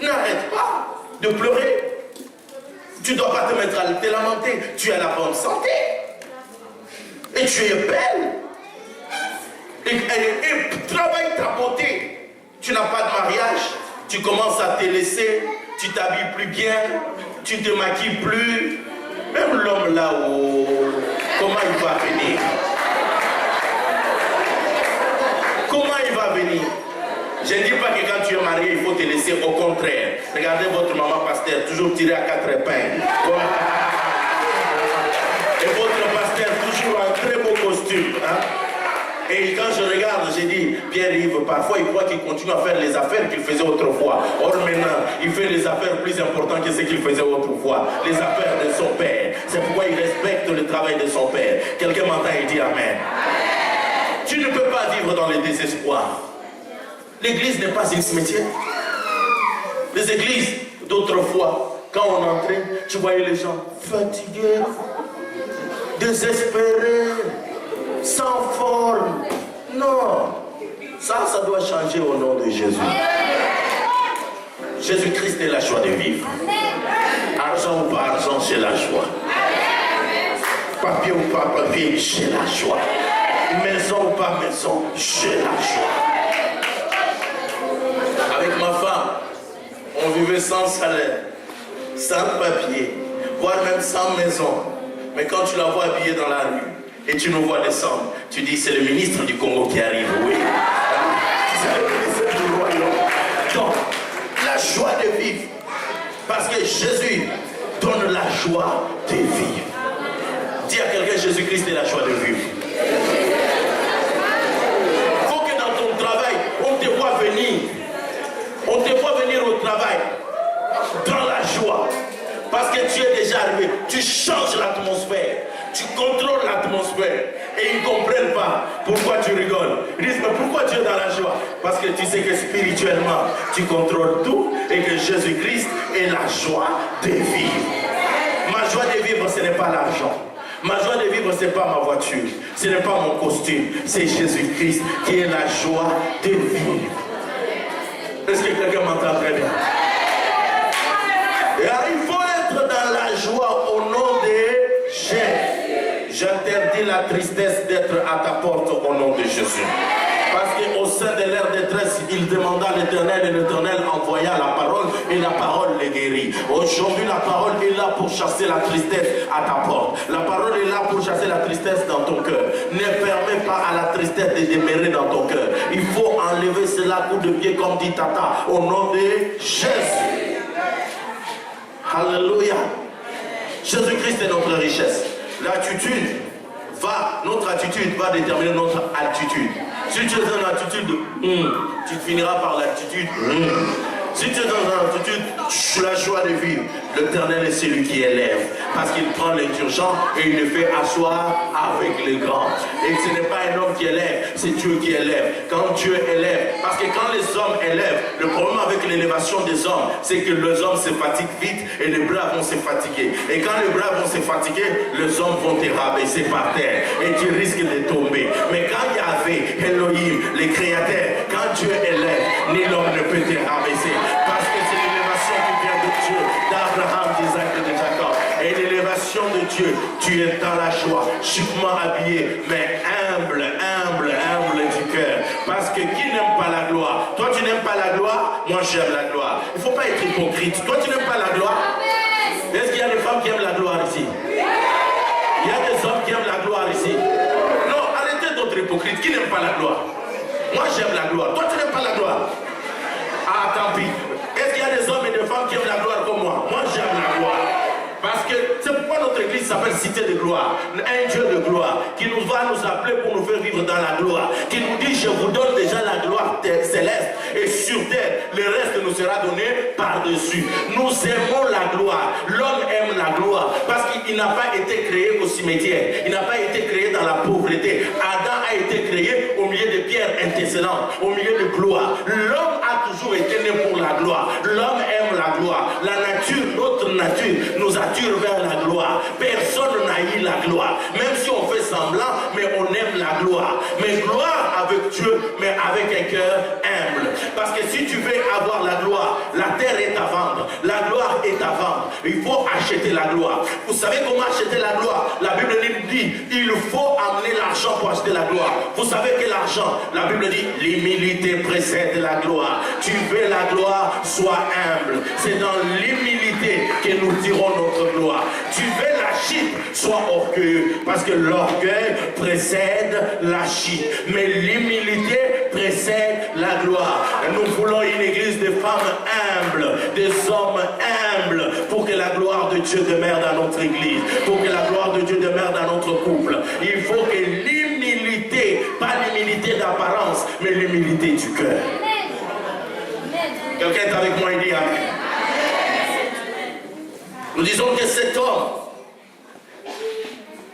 n'arrête pas de pleurer. Tu ne dois pas te mettre à te lamenter. Tu as la bonne santé. Et tu es belle. Et travaille ta beauté. Tu n'as pas de mariage. Tu commences à te laisser. Tu t'habilles plus bien. Tu ne te maquilles plus. Même l'homme là-haut, comment il va venir? Comment il va venir? Je ne dis pas que quand tu es marié, il faut te laisser, au contraire. Regardez votre maman pasteur, toujours tirée à 4 épingles. Et votre pasteur, toujours en très beau costume. Hein? Et quand je regarde, j'ai dit, Pierre-Yves, parfois il croit qu'il continue à faire les affaires qu'il faisait autrefois. Or maintenant, il fait les affaires plus importantes que ce qu'il faisait autrefois. Les affaires de son père. C'est pourquoi il respecte le travail de son père. Quelqu'un m'entend et dit Amen. Tu ne peux pas vivre dans le désespoir. L'église n'est pas un cimetière. Les églises d'autrefois, quand on entrait, tu voyais les gens fatigués, désespérés, sans forme. Non, ça doit changer au nom de Jésus. Jésus-Christ est la joie de vivre. Argent ou pas argent, c'est la joie. Papier ou pas papier, c'est la joie. Maison ou pas maison, c'est la joie. Avec ma femme, on vivait sans salaire, sans papier, voire même sans maison. Mais quand tu la vois habillée dans la rue et tu nous vois descendre, tu dis c'est le ministre du Congo qui arrive, oui. C'est le ministre du royaume. Donc, la joie de vivre. Parce que Jésus donne la joie de vivre. Dis à quelqu'un, Jésus-Christ est la joie de vivre. Parce que tu es déjà arrivé. Tu changes l'atmosphère. Tu contrôles l'atmosphère. Et ils ne comprennent pas pourquoi tu rigoles. Ils disent, mais pourquoi tu es dans la joie? Parce que tu sais que spirituellement, tu contrôles tout et que Jésus-Christ est la joie de vivre. Ma joie de vivre, ce n'est pas l'argent. Ma joie de vivre, ce n'est pas ma voiture. Ce n'est pas mon costume. C'est Jésus-Christ qui est la joie de vivre. Est-ce que quelqu'un m'entend très bien? Et alors, il faut être dans la joie au nom de Jésus. J'interdis la tristesse d'être à ta porte au nom de Jésus. Parce qu'au sein de leur détresse, il demanda à l'Éternel et l'Éternel envoya la parole et la parole les guérit. Aujourd'hui, la parole est là pour chasser la tristesse à ta porte. La parole est là pour chasser la tristesse dans ton cœur. Ne permets pas à la tristesse de demeurer dans ton cœur. Il faut enlever cela coup de pied comme dit Tata au nom de Jésus. Alléluia. Jésus-Christ est notre richesse. L'attitude notre attitude va déterminer notre altitude. Si tu es dans l'attitude de tu finiras par l'attitude Si tu es dans une attitude, la joie de vivre, l'Éternel est celui qui élève. Parce qu'il prend les urgents et il les fait asseoir avec les grands. Et ce n'est pas un homme qui élève, c'est Dieu qui élève. Quand Dieu élève, parce que quand les hommes élèvent, le problème avec l'élévation des hommes, c'est que les hommes se fatiguent vite et les braves vont se fatiguer. Et quand les braves vont se fatiguer, les hommes vont te rabaisser par terre et tu risques de tomber. Mais quand Yahvé, Elohim, les créateurs, quand Dieu élève, ni l'homme ne peut te rabaisser. Parce que c'est l'élévation qui vient de Dieu, d'Abraham, d'Isaac et de Jacob. Et l'élévation de Dieu, tu es dans la joie, chiquement habillé, mais humble du cœur. Parce que qui n'aime pas la gloire? Toi, tu n'aimes pas la gloire? Moi, j'aime la gloire. Il ne faut pas être hypocrite. Toi, tu n'aimes pas la gloire? Est-ce qu'il y a des femmes qui aiment la gloire ici? Il y a des hommes qui aiment la gloire ici? Non, arrêtez d'être hypocrite. Qui n'aime pas la gloire? Moi, j'aime la gloire. Toi, tu n'aimes pas la gloire? Ah, tant pis. Est-ce qu'il y a des hommes et des femmes qui aiment la gloire comme moi? Moi, j'aime la gloire. Parce que c'est pourquoi notre église s'appelle Cité de gloire. Un Dieu de gloire qui nous va nous appeler pour nous faire vivre dans la gloire. Qui nous dit, je vous donne déjà la gloire céleste. Et sur terre, le reste nous sera donné par-dessus. Nous aimons la gloire. L'homme aime la gloire. Parce qu'il n'a pas été créé au cimetière. Il n'a pas été créé dans la pauvreté. Adam a été créé au milieu de pierres étincelantes. Au milieu de gloire. L'homme a toujours été né pour la gloire. L'homme aime la gloire. La nature, notre nature, nous attire vers la gloire. Personne n'a eu la gloire. Même si on fait semblant, mais on aime la gloire. Mais gloire avec Dieu, mais avec un cœur humble. Parce que si tu veux avoir la gloire, la terre est à vendre. La gloire est à vendre. Il faut acheter la gloire. Vous savez comment acheter la gloire? La Bible dit, il faut amener l'argent pour acheter la gloire. Vous savez que l'argent, la Bible dit, l'humilité précède la gloire. Tu veux la gloire, sois humble. C'est dans l'humilité que nous tirons notre gloire. Tu veux la chute, sois orgueilleux. Parce que l'orgueil précède la chute. Mais l'humilité précède la gloire. Et nous voulons une église de femmes humbles, des hommes humbles, pour que la gloire de Dieu demeure dans notre église, pour que la gloire de Dieu demeure dans notre couple. Il faut que l'humilité, pas l'humilité d'apparence, mais l'humilité du cœur. Quelqu'un est avec moi, il dit amen. Nous disons que cet homme,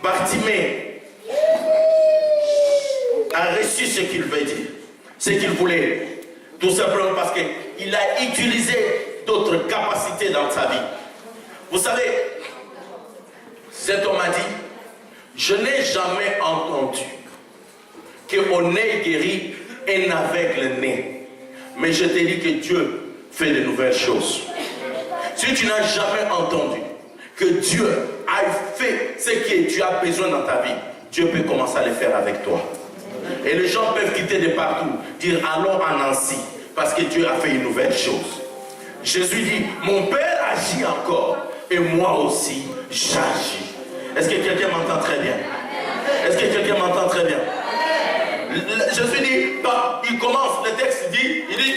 Bartimée, a reçu ce qu'il veut dire, ce qu'il voulait. Tout simplement parce qu'il a utilisé d'autres capacités dans sa vie. Vous savez, cet homme a dit, je n'ai jamais entendu qu'on ait guéri un aveugle né. Mais je te dis que Dieu fait de nouvelles choses. Si tu n'as jamais entendu que Dieu a fait ce que tu as besoin dans ta vie, Dieu peut commencer à le faire avec toi. Et les gens peuvent quitter de partout, dire allons à Nancy, parce que Dieu a fait une nouvelle chose. Jésus dit, mon Père agit encore, et moi aussi j'agis. Est-ce que quelqu'un m'entend très bien? Est-ce que quelqu'un m'entend très bien? Jésus dit, il commence, le texte dit, il dit,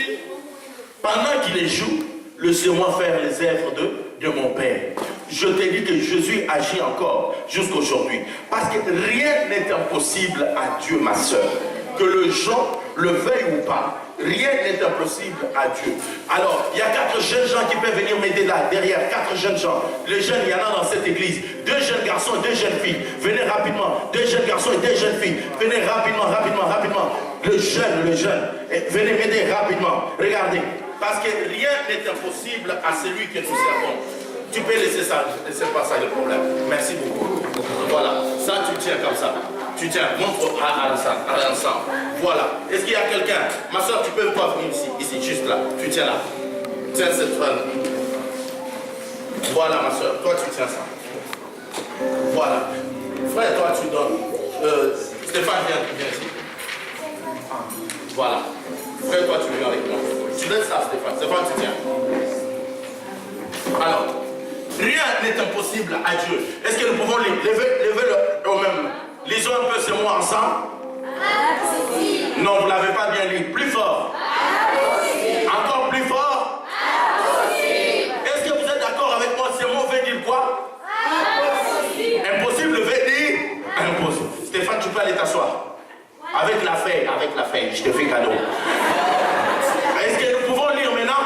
pendant qu'il joue, laissez-moi faire les œuvres de mon Père. Je te dis que Jésus agit encore jusqu'aujourd'hui. Parce que rien n'est impossible à Dieu, ma soeur. Que les gens le veuillent ou pas, Rien n'est impossible à Dieu. Alors, il y a 4 jeunes gens qui peuvent venir m'aider là, derrière. 4 jeunes gens. Les jeunes, il y en a dans cette église. 2 jeunes garçons et 2 jeunes filles. Venez rapidement. 2 jeunes garçons et 2 jeunes filles. Venez rapidement. Le jeune. Venez m'aider rapidement. Regardez. Parce que rien n'est impossible à celui que nous servons. Tu peux laisser ça. C'est pas ça le problème. Merci beaucoup. Voilà. Ça, tu tiens comme ça. Tu tiens. Montre à l'ensemble. Voilà. Est-ce qu'il y a quelqu'un? Ma soeur, tu peux pas venir ici. Ici, juste là. Tu tiens là. Tiens cette femme. Voilà, ma soeur. Toi, tu tiens ça. Voilà. Frère, toi, tu donnes. Stéphane, viens ici. Voilà. Frère, toi, tu viens avec moi. Tu laisses ça, Stéphane. Stéphane, tu tiens. Alors, rien n'est impossible à Dieu. Est-ce que nous pouvons lever le même? Lisons un peu ce mot ensemble. Impossible. Non, vous ne l'avez pas bien lu. Plus fort. Impossible. Encore plus fort. Impossible. Est-ce que vous êtes d'accord avec moi? Ce mot veut dire quoi? Impossible. Impossible veut dire impossible. Stéphane, tu peux aller t'asseoir. Avec la feuille, je te fais cadeau. Est-ce que nous pouvons lire maintenant?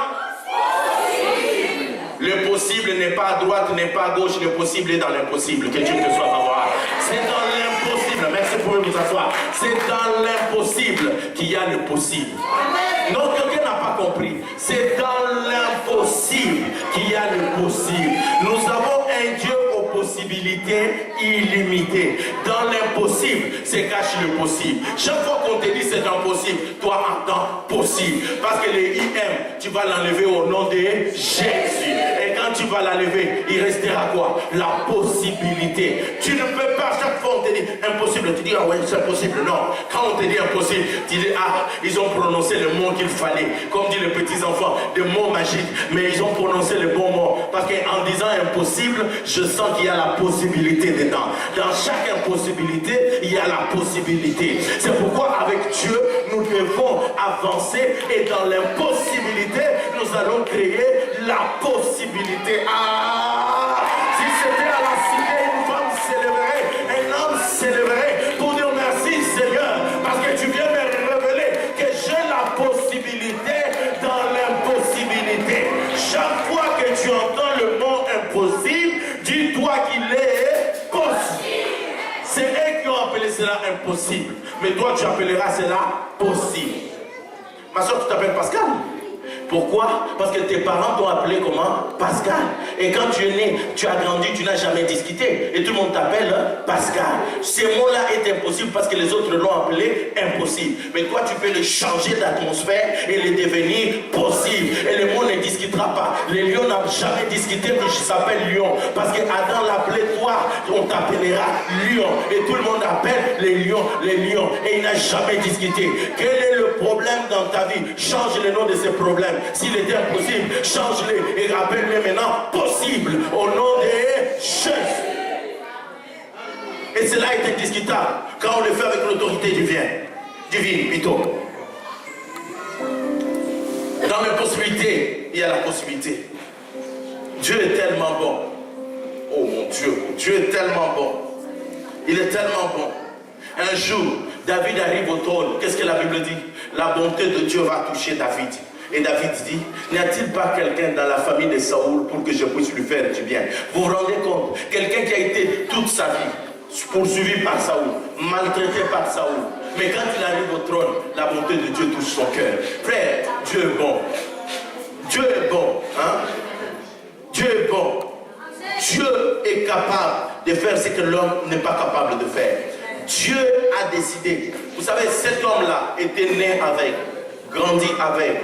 Le possible n'est pas à droite, n'est pas à gauche, le possible est dans l'impossible. Que Dieu te soit favorable. C'est dans l'impossible. Merci pour vous asseoir. C'est dans l'impossible qu'il y a le possible. Non, quelqu'un n'a pas compris. C'est dans l'impossible qu'il y a le possible. Nous avons un Dieu aux possibilités illimitées. Dans l'impossible, c'est cache le possible. Chaque fois qu'on te dit c'est impossible, toi entends possible. Parce que les IM, tu vas l'enlever au nom de Jésus. Et quand tu vas l'enlever, il restera quoi? La possibilité. Tu ne peux pas, chaque fois on te dit impossible, tu dis ah ouais c'est impossible. Non, quand on te dit impossible, tu dis ah, ils ont prononcé le mot qu'il fallait. Comme disent les petits enfants, des mots magiques, mais ils ont prononcé le bon mot. Parce qu'en disant impossible, je sens qu'il y a la possibilité dedans. Dans chaque impossibilité, il y a la possibilité. C'est pourquoi avec Dieu, nous devons avancer et dans l'impossibilité, nous allons créer la possibilité. Ah, si c'était à la cité, une femme s'élèverait, un homme s'élèverait pour dire merci Seigneur, parce que tu viens me révéler que j'ai la possibilité dans l'impossibilité. Chaque fois que tu entends le mot impossible, dis-toi qu'il est possible. C'est eux qui ont appelé cela impossible, mais toi tu appelleras cela possible. Ma soeur, tu t'appelles Pascal? Pourquoi? Parce que tes parents t'ont appelé comment? Pascal. Et quand tu es né, tu as grandi, tu n'as jamais discuté. Et tout le monde t'appelle Pascal. Ce mot-là est impossible parce que les autres l'ont appelé impossible. Mais toi, tu peux le changer d'atmosphère et le devenir possible. Et le mot ne discutera pas. Les lions n'ont jamais discuté que je s'appelle lion. Parce que Adam l'appelait toi, on t'appellera lion. Et tout le monde appelle les lions, les lions. Et il n'a jamais discuté. Quel est le problème dans ta vie? Change le nom de ces problèmes. S'il était impossible, change-les et rappelle-les maintenant possible au nom de Jésus. Et cela est indiscutable quand on le fait avec l'autorité divine, plutôt. Dans les possibilités, il y a la possibilité. Dieu est tellement bon. Oh mon Dieu, Dieu est tellement bon. Il est tellement bon. Un jour, David arrive au trône. Qu'est-ce que la Bible dit? La bonté de Dieu va toucher David. Et David dit, n'y a-t-il pas quelqu'un dans la famille de Saoul pour que je puisse lui faire du bien? Vous vous rendez compte? Quelqu'un qui a été toute sa vie poursuivi par Saoul, maltraité par Saoul. Mais quand il arrive au trône, la bonté de Dieu touche son cœur. Frère, Dieu est bon. Dieu est bon. Hein? Dieu est bon. Dieu est capable de faire ce que l'homme n'est pas capable de faire. Dieu a décidé. Vous savez, cet homme-là était né avec, grandi avec.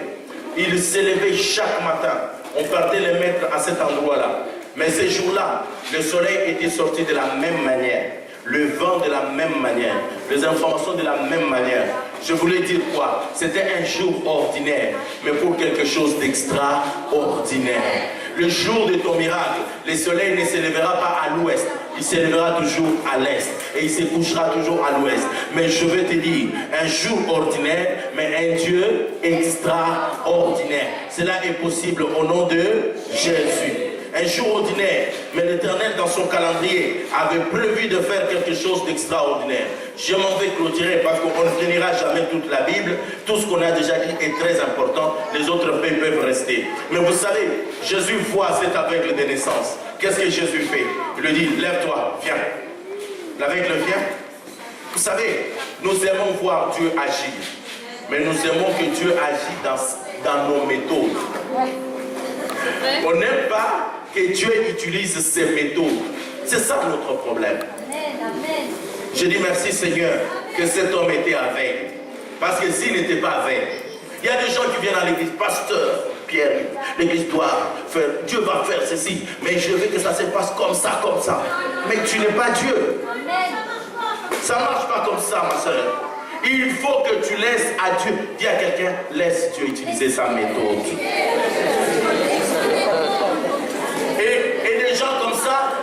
Il s'élevait chaque matin. On partait les mettre à cet endroit-là. Mais ces jours-là, le soleil était sorti de la même manière. Le vent de la même manière. Les informations de la même manière. Je voulais dire quoi? C'était un jour ordinaire, mais pour quelque chose d'extraordinaire. Le jour de ton miracle, le soleil ne s'élèvera pas à l'ouest. Il s'élèvera toujours à l'est. Et il se couchera toujours à l'ouest. Mais je vais te dire, un jour ordinaire, mais un Dieu extraordinaire. Cela est possible au nom de Jésus. Un jour ordinaire, mais l'Éternel dans son calendrier avait prévu de faire quelque chose d'extraordinaire. Je m'en vais clôturer parce qu'on ne finira jamais toute la Bible. Tout ce qu'on a déjà dit est très important. Les autres peuvent rester. Mais vous savez, Jésus voit cet aveugle de naissance. Qu'est-ce que Jésus fait? Il lui dit, lève-toi, viens. L'aveugle vient. Vous savez, nous aimons voir Dieu agir. Mais nous aimons que Dieu agisse dans nos méthodes. On n'aime pas que Dieu utilise ses méthodes. C'est ça notre problème. Je dis merci Seigneur que cet homme était aveugle. Parce que s'il n'était pas aveugle, il y a des gens qui viennent à l'église, pasteur Pierre, l'église doit faire, Dieu va faire ceci, mais je veux que ça se passe comme ça, comme ça. Mais tu n'es pas Dieu. Ça ne marche pas comme ça, ma soeur. Il faut que tu laisses à Dieu. Dis à quelqu'un, laisse Dieu utiliser sa méthode. Et des gens comme ça,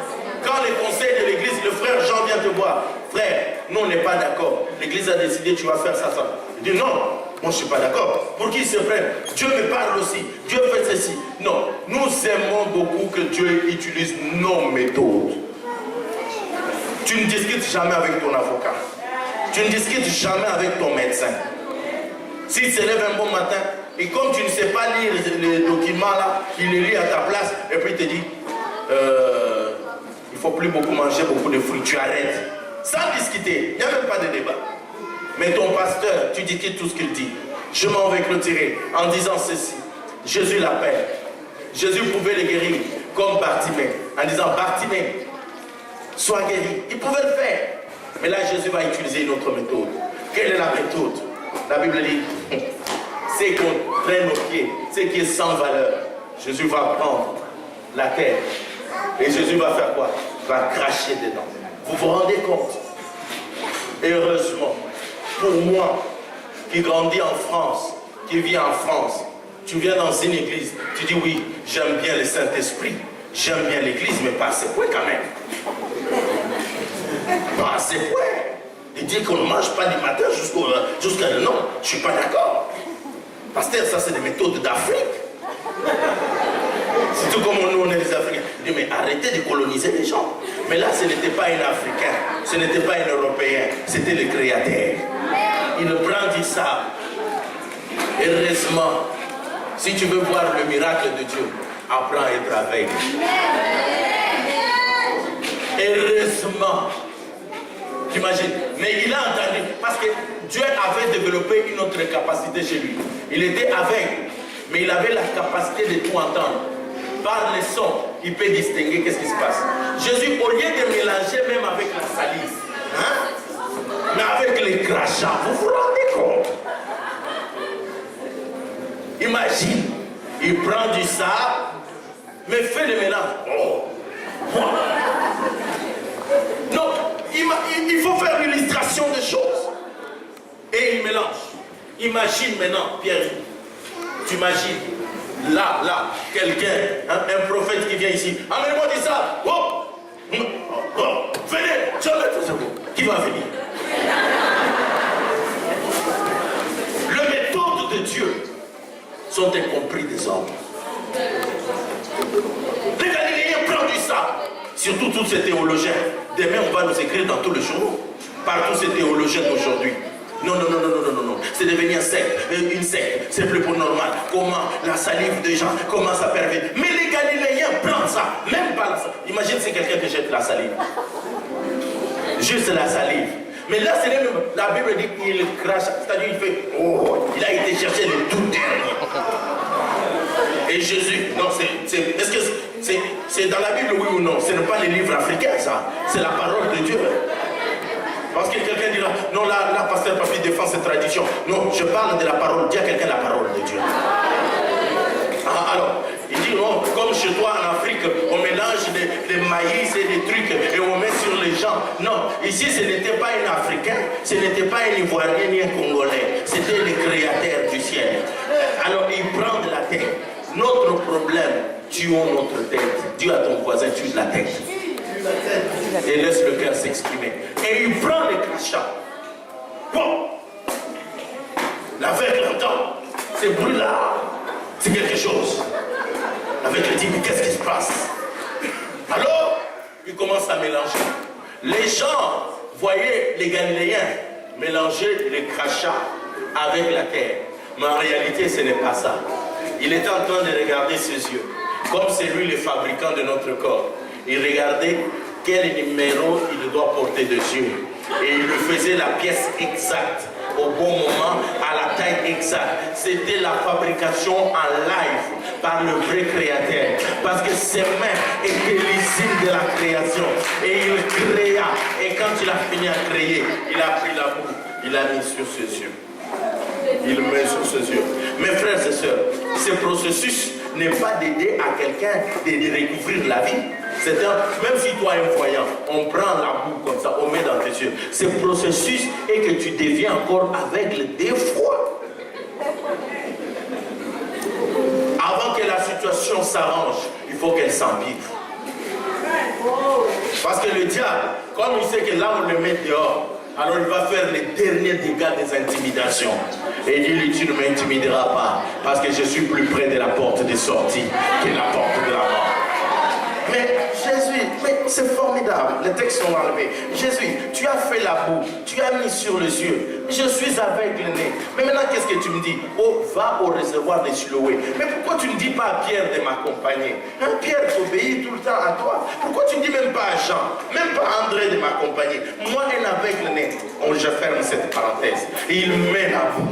quand les conseils de l'église, le frère Jean vient te voir. Frère, nous on n'est pas d'accord. L'église a décidé tu vas faire ça, ça. Il dit non, moi je ne suis pas d'accord. Pour qu'ils se prennent, Dieu me parle aussi. Dieu fait ceci. Non, nous aimons beaucoup que Dieu utilise nos méthodes. Tu ne discutes jamais avec ton avocat. Tu ne discutes jamais avec ton médecin. S'il se lève un bon matin, et comme tu ne sais pas lire les documents là, il les lit à ta place, et puis il te dit, il ne faut plus beaucoup manger beaucoup de fruits, tu arrêtes. Sans discuter, il n'y a même pas de débat. Mais ton pasteur, tu discutes tout ce qu'il dit. Je m'en vais clôturer en disant ceci. Jésus l'appelle. Jésus pouvait le guérir comme Bartimée, en disant Bartimée, sois guéri. Il pouvait le faire. Mais là, Jésus va utiliser une autre méthode. Quelle est la méthode? La Bible dit, c'est qu'on traîne aux pieds, ce qui est sans valeur. Jésus va prendre la terre. Et Jésus va faire quoi? Il va cracher dedans. Vous vous rendez compte? Et heureusement, pour moi, qui grandis en France, qui vis en France, tu viens dans une église, tu dis oui, j'aime bien le Saint-Esprit, j'aime bien l'église, mais pas à ce point quand même. Pas à ce point. Il dit qu'on ne mange pas du matin jusqu'à non, je ne suis pas d'accord. Pasteur, ça c'est des méthodes d'Afrique. C'est tout comme nous on est des Africains. Il dit mais arrêtez de coloniser les gens. Mais là ce n'était pas un Africain, ce n'était pas un Européen, c'était le Créateur. Il prend du sable. Heureusement, si tu veux voir le miracle de Dieu, apprends à être aveugle. Heureusement. T'imagines? Mais il a entendu, parce que Dieu avait développé une autre capacité chez lui. Il était aveugle, mais il avait la capacité de tout entendre. Par les sons, il peut distinguer qu'est-ce qui se passe. Jésus, au lieu de mélanger même avec la salive, mais avec les crachats, vous vous rendez compte? Imagine, il prend du sable, mais fait le mélange. Oh. Non, il faut faire l'illustration des choses. Et il mélange. Imagine maintenant, Pierre, tu imagines, là, quelqu'un, un prophète qui vient ici. Amenez-moi du sable. Oh, venez, jamais tout ça. Qui va venir? Les méthodes de Dieu sont incompris des hommes. Les Galiléens prennent du sable. Surtout tous ces théologiens. Demain, on va nous écrire dans tous les journaux. Par tous ces théologiens d'aujourd'hui. Non. C'est devenu une secte. C'est plus pour normal. Comment la salive des gens, comment ça permet. Mais les Galiléens prennent ça. Même pas la salive. Imagine c'est quelqu'un qui jette la salive. Juste la salive. Mais là, c'est même. La Bible dit qu'il crache. C'est-à-dire, il fait. Oh, il a été chercher le tout dernier. Et Jésus, non, est-ce que c'est dans la Bible, oui ou non? Ce n'est pas les livres africains, ça. C'est la parole de Dieu. Parce que quelqu'un dira, non, là, pasteur Papi défend cette tradition. Non, je parle de la parole. Dis à quelqu'un la parole de Dieu. Alors, il dit, non, comme chez toi en Afrique, on mélange des maïs et des trucs et on met sur les gens. Non, ici, ce n'était pas un Africain, ce n'était pas un Ivoirien ni un Congolais. C'était le Créateur du ciel. Alors, il prend de la terre. Notre problème, tuons notre tête. Dis à ton voisin, tue la tête. Et laisse le cœur s'exprimer. Et il prend les crachats. Bon. L'aveugle entend. Ce bruit-là, c'est quelque chose. L'aveugle dit, mais qu'est-ce qui se passe? Alors, il commence à mélanger. Les gens voyaient les Galiléens mélanger le crachat avec la terre. Mais en réalité, ce n'est pas ça. Il était en train de regarder ses yeux. Comme c'est lui le fabricant de notre corps. Il regardait quel numéro il doit porter dessus. Et il lui faisait la pièce exacte, au bon moment, à la taille exacte. C'était la fabrication en live par le vrai créateur. Parce que ses mains étaient l'usine de la création. Et il créa. Et quand il a fini à créer, il a pris la boue, il a mis sur ses yeux. Il met sur ses yeux. Mes frères et sœurs, ce processus n'est pas d'aider à quelqu'un de découvrir la vie. Même si toi es un voyant, on prend la boue comme ça, on met dans tes yeux. Ce processus est que tu deviens encore aveugle des fois. Avant que la situation s'arrange, il faut qu'elle s'empire. Parce que le diable, comme il sait que là on le met dehors, alors il va faire les derniers dégâts des intimidations. Et il dit, tu ne m'intimideras pas, parce que je suis plus près de la porte de sortie que la porte de la mort. Mais Jésus, c'est formidable, les textes sont enlevés. Jésus, tu as fait la boue, tu as mis sur les yeux, je suis aveugle né. Mais maintenant, qu'est-ce que tu me dis? Oh, va au réservoir de Siloé. Mais pourquoi tu ne dis pas à Pierre de m'accompagner? Pierre t'obéit tout le temps à toi. Pourquoi tu ne dis même pas à Jean, même pas à André de m'accompagner? Moi, un aveugle né. Je ferme cette parenthèse. Et il met la boue.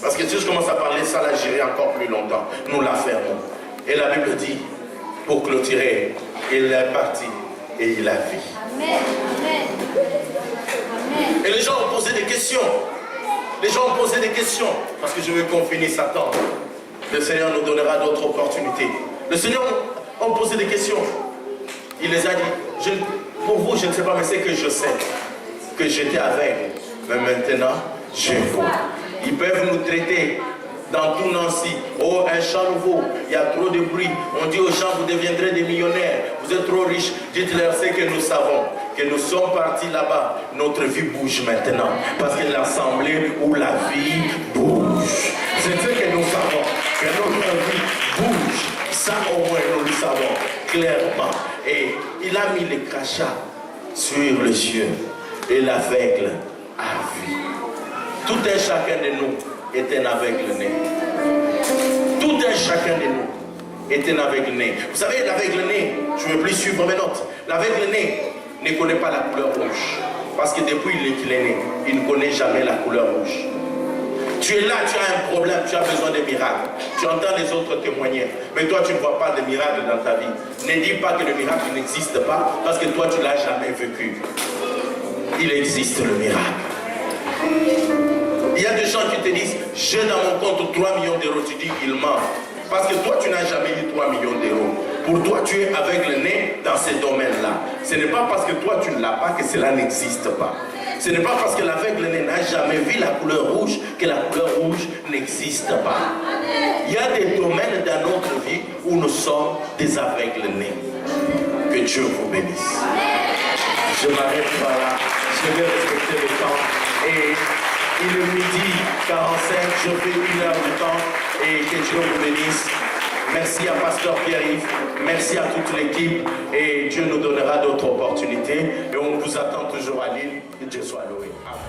Parce que si je commence à parler ça, là, j'irai encore plus longtemps. Nous la fermons. Et la Bible dit, pour clôturer, il est parti et il a vu. Amen. Amen. Et les gens ont posé des questions. Les gens ont posé des questions. Parce que je veux qu'on finisse à temps. Le Seigneur nous donnera d'autres opportunités. Le Seigneur a posé des questions. Il les a dit, pour vous, je ne sais pas, mais c'est que je sais que j'étais aveugle. Mais maintenant, je vois. Ils peuvent nous traiter dans tout Nancy. Oh, un champ nouveau, il y a trop de bruit. On dit aux gens, vous deviendrez des millionnaires. Vous êtes trop riches. Dites-leur ce que nous savons. Que nous sommes partis là-bas. Notre vie bouge maintenant. Parce que l'assemblée où la vie bouge. C'est ce que nous savons. Que notre vie bouge. Ça au moins nous le savons clairement. Et il a mis les crachats sur les yeux. Et l'aveugle a vu. Tout un chacun de nous est un aveugle-né. Tout un chacun de nous est un aveugle-né. Vous savez, l'aveugle-né, je ne veux plus suivre mes notes. L'aveugle-né ne connaît pas la couleur rouge. Parce que depuis qu'il est né, il ne connaît jamais la couleur rouge. Tu es là, tu as un problème, tu as besoin de miracles. Tu entends les autres témoigner. Mais toi, tu ne vois pas de miracle dans ta vie. Ne dis pas que le miracle n'existe pas, parce que toi, tu ne l'as jamais vécu. Il existe le miracle. Il y a des gens qui te disent, j'ai dans mon compte 3 millions d'euros. Tu dis, il ment. Parce que toi, tu n'as jamais eu 3 millions d'euros. Pour toi, tu es avec le nez dans ces domaines-là. Ce n'est pas parce que toi, tu ne l'as pas que cela n'existe pas. Ce n'est pas parce que l'aveugle n'a jamais vu la couleur rouge que la couleur rouge n'existe pas. Il y a des domaines dans notre vie où nous sommes des aveugles nés. Que Dieu vous bénisse. Je m'arrête là. Je vais respecter le temps. Et il est midi 45, je fais 1 heure de temps. Et que Dieu vous bénisse. Merci à Pasteur Pierre-Yves, merci à toute l'équipe et Dieu nous donnera d'autres opportunités et on vous attend toujours à Lille. Que Dieu soit loué. Amen.